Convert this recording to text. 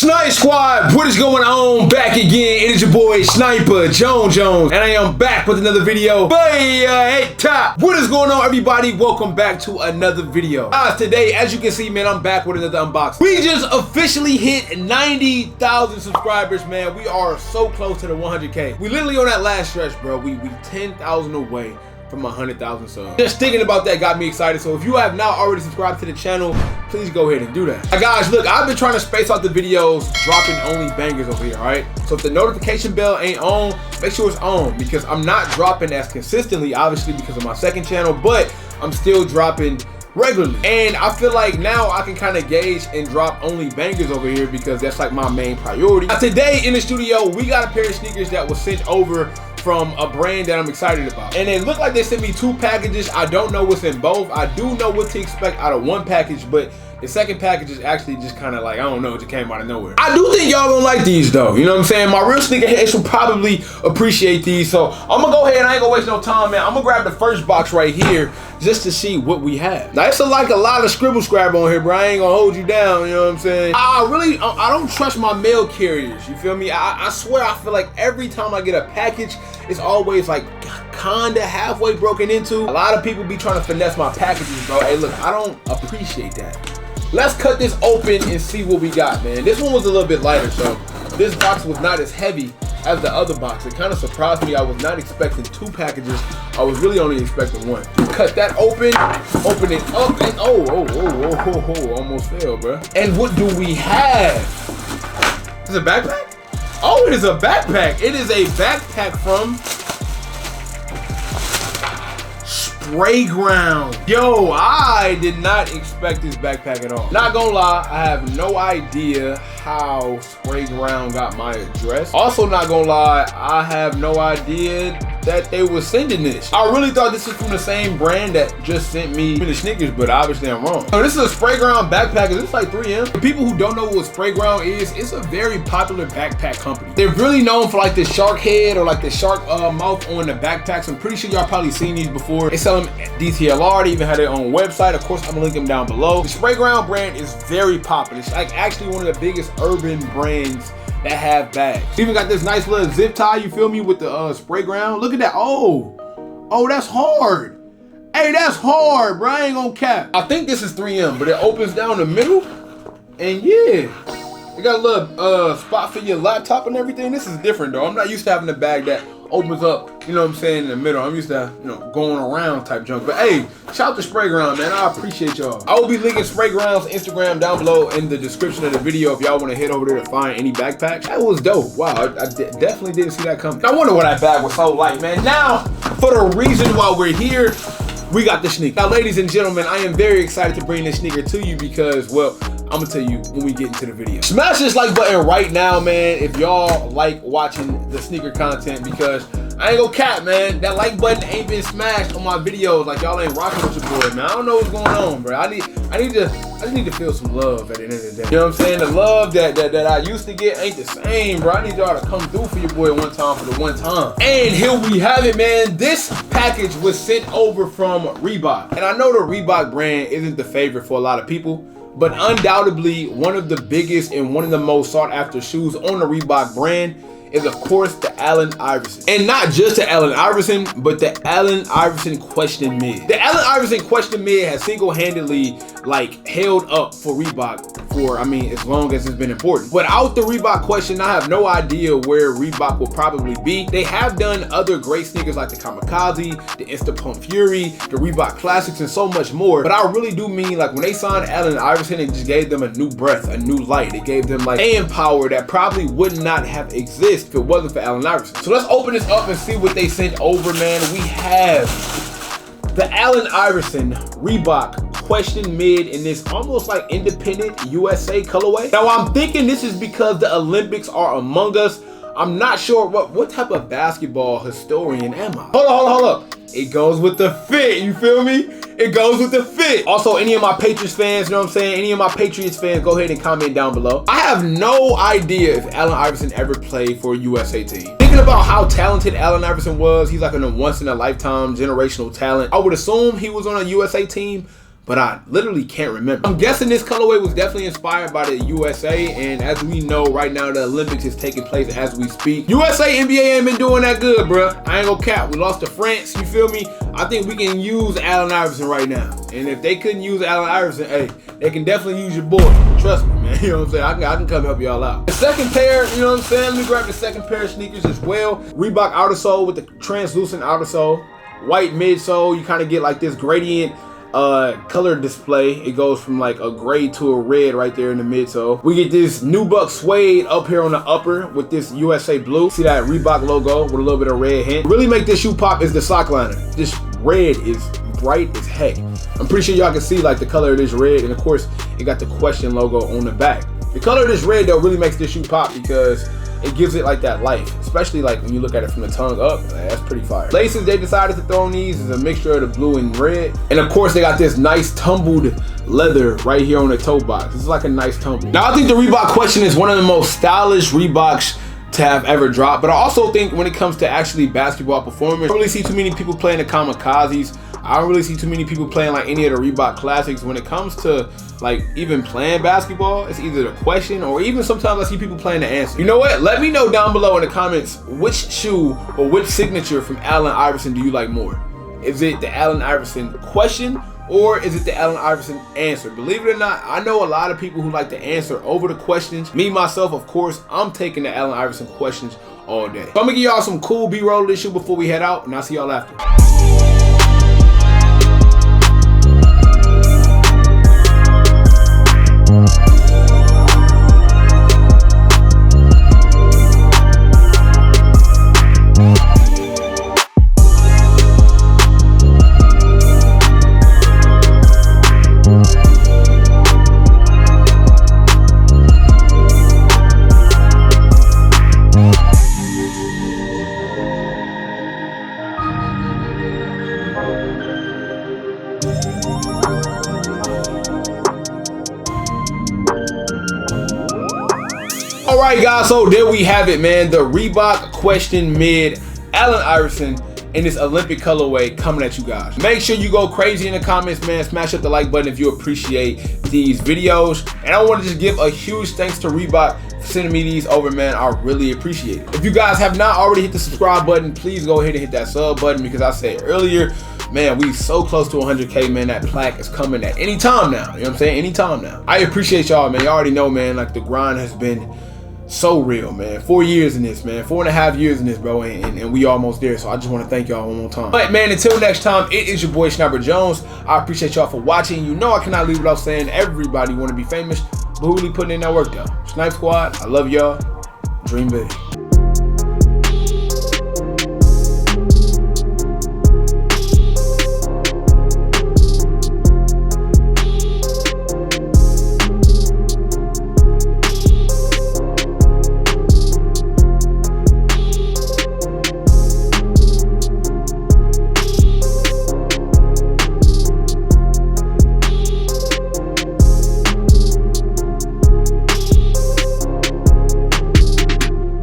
Snipe Squad, what is going on? Back again. It is your boy Sniper Jones, and I am back with another video. Hey, top. What is going on, everybody? Welcome back to another video. Today, as you can see, man, I'm back with another unboxing. We just officially hit 90,000 subscribers, man. We are so close to the 100K. We literally on that last stretch, bro. We 10,000 away from 100,000 subs. Just thinking about that got me excited. So if you have not already subscribed to the channel, please go ahead and do that. Now guys, look, I've been trying to space out the videos, dropping only bangers over here, all right? So if the notification bell ain't on, make sure it's on, because I'm not dropping as consistently, obviously because of my second channel, but I'm still dropping regularly. And I feel like now I can kind of gauge and drop only bangers over here because that's like my main priority. Now today in the studio, we got a pair of sneakers that was sent over from a brand that I'm excited about. And it looked like they sent me 2 packages. I don't know what's in both. I do know what to expect out of one package, but the second package is actually just kind of like, I don't know, it just came out of nowhere. I do think y'all gonna like these though, you know what I'm saying? My real sneakerheads will probably appreciate these. So I'm gonna go ahead and I ain't gonna waste no time, man. I'm gonna grab the first box right here just to see what we have. Now it's like a lot of scribble scrab on here, bro. I ain't gonna hold you down, you know what I'm saying? I don't trust my mail carriers, you feel me? I swear I feel like every time I get a package, it's always like kinda halfway broken into. A lot of people be trying to finesse my packages, bro. Hey look, I don't appreciate that. Let's cut this open and see what we got, man. This one was a little bit lighter, so this box was not as heavy as the other box. It kind of surprised me. I was not expecting 2 packages. I was really only expecting 1. Cut that open it up, and oh, almost fell, bro. And what do we have? Is it a backpack? Oh, it is a backpack. It is a backpack from Sprayground. Yo, I did not expect this backpack at all. Not gonna lie, I have no idea how Sprayground got my address. Also not gonna lie, I have no idea that they were sending this. I really thought this was from the same brand that just sent me the sneakers, but obviously I'm wrong. So this is a Sprayground backpack. It's like 3M. For people who don't know what Sprayground is, it's a very popular backpack company. They're really known for like the shark head or like the shark mouth on the backpacks. I'm pretty sure y'all probably seen these before. They sell them at DTLR. They even have their own website. Of course, I'm gonna link them down below. The Sprayground brand is very popular. It's like actually one of the biggest urban brands that have bags. We even got this nice little zip tie, you feel me, with the Sprayground. Look at that. Oh, that's hard. Hey, that's hard, bro. I ain't gonna cap. I think this is 3M, but it opens down the middle. And yeah, it got a little spot for your laptop and everything. This is different though. I'm not used to having a bag that opens up, you know what I'm saying, in the middle. I'm used to, you know, going around type junk. But hey, shout out to Sprayground, man. I appreciate y'all. I will be linking Sprayground's Instagram down below in the description of the video if y'all want to head over there to find any backpacks. That was dope. Wow, I definitely didn't see that coming. I wonder why that bag was so light, man. Now, for the reason why we're here, we got the sneaker. Now, ladies and gentlemen, I am very excited to bring this sneaker to you because, well, I'm gonna tell you when we get into the video. Smash this like button right now, man, if y'all like watching the sneaker content, because I ain't gonna cap, man. That like button ain't been smashed on my videos. Like y'all ain't rocking with your boy, man. I don't know what's going on, bro. I just need to feel some love at the end of the day. You know what I'm saying? The love that I used to get ain't the same, bro. I need y'all to come through for your boy one time for the one time. And here we have it, man. This package was sent over from Reebok. And I know the Reebok brand isn't the favorite for a lot of people, but undoubtedly one of the biggest and one of the most sought after shoes on the Reebok brand is of course the Allen Iverson. And not just the Allen Iverson, but the Allen Iverson Question Mid. The Allen Iverson Question Mid has single-handedly like held up for Reebok for, I mean, as long as it's been important. Without the Reebok Question, I have no idea where Reebok will probably be. They have done other great sneakers like the Kamikaze, the Insta Pump Fury, the Reebok Classics, and so much more. But I really do mean like when they signed Allen Iverson, it just gave them a new breath, a new light. It gave them like staying power that probably would not have existed if it wasn't for Allen Iverson. So let's open this up and see what they sent over, man. We have the Allen Iverson Reebok Question Mid in this almost like independent USA colorway. Now I'm thinking this is because the Olympics are among us. I'm not sure what type of basketball historian am I? Hold up. It goes with the fit, you feel me? It goes with the fit. Also, any of my Patriots fans, you know what I'm saying? Any of my Patriots fans, go ahead and comment down below. I have no idea if Allen Iverson ever played for a USA team. Thinking about how talented Allen Iverson was, he's like a once in a lifetime generational talent. I would assume he was on a USA team, but I literally can't remember. I'm guessing this colorway was definitely inspired by the USA, and as we know right now, the Olympics is taking place as we speak. USA NBA ain't been doing that good, bruh. I ain't gonna cap. We lost to France, you feel me? I think we can use Allen Iverson right now. And if they couldn't use Allen Iverson, hey, they can definitely use your boy. Trust me, man. You know what I'm saying? I can come help y'all out. The second pair, you know what I'm saying? Let me grab the second pair of sneakers as well. Reebok outer sole with the translucent outer sole. White midsole. You kind of get like this gradient color display. It goes from like a gray to a red right there in the midsole. We get this Nubuck suede up here on the upper with this USA blue. See that Reebok logo with a little bit of red hint. Really make this shoe pop is the sock liner. This red is bright as heck. I'm pretty sure y'all can see like the color of this red, and of course it got the question logo on the back. The color of this red though really makes this shoe pop because it gives it like that life, especially like when you look at it from the tongue up. That's pretty fire. Laces they decided to throw on these is a mixture of the blue and red, and of course they got this nice tumbled leather right here on the toe box. This is like a nice tumble. Now I think the Reebok question is one of the most stylish Reeboks to have ever dropped, but I also think when it comes to actually basketball performance, I don't really see too many people playing the kamikazes. I don't really see too many people playing like any of the Reebok classics. When it comes to like even playing basketball, it's either the question or even sometimes I see people playing the answer. You know what? Let me know down below in the comments which shoe or which signature from Allen Iverson do you like more? Is it the Allen Iverson question or is it the Allen Iverson answer? Believe it or not, I know a lot of people who like the answer over the questions. Me, myself, of course, I'm taking the Allen Iverson questions all day. So I'm gonna give y'all some cool B-roll of this shoe before we head out, and I'll see y'all after. Alright guys, so there we have it, man. The Reebok question mid Allen Iverson in this Olympic colorway coming at you guys. Make sure you go crazy in the comments, man. Smash up the like button if you appreciate these videos. And I want to just give a huge thanks to Reebok for sending me these over, man. I really appreciate it. If you guys have not already hit the subscribe button, please go ahead and hit that sub button because I said earlier, man, we so close to 100K, man. That plaque is coming at any time now. You know what I'm saying? Any time now. I appreciate y'all, man. Y'all already know, man, like the grind has been so real, man. 4 years in this, man. 4.5 years in this, bro, and we almost there. So I just want to thank y'all one more time. But man, until next time, it is your boy Sniper Jones. I appreciate y'all for watching. You know I cannot leave without saying everybody want to be famous, but who really putting in that work though? Snipe Squad, I love y'all. Dream big.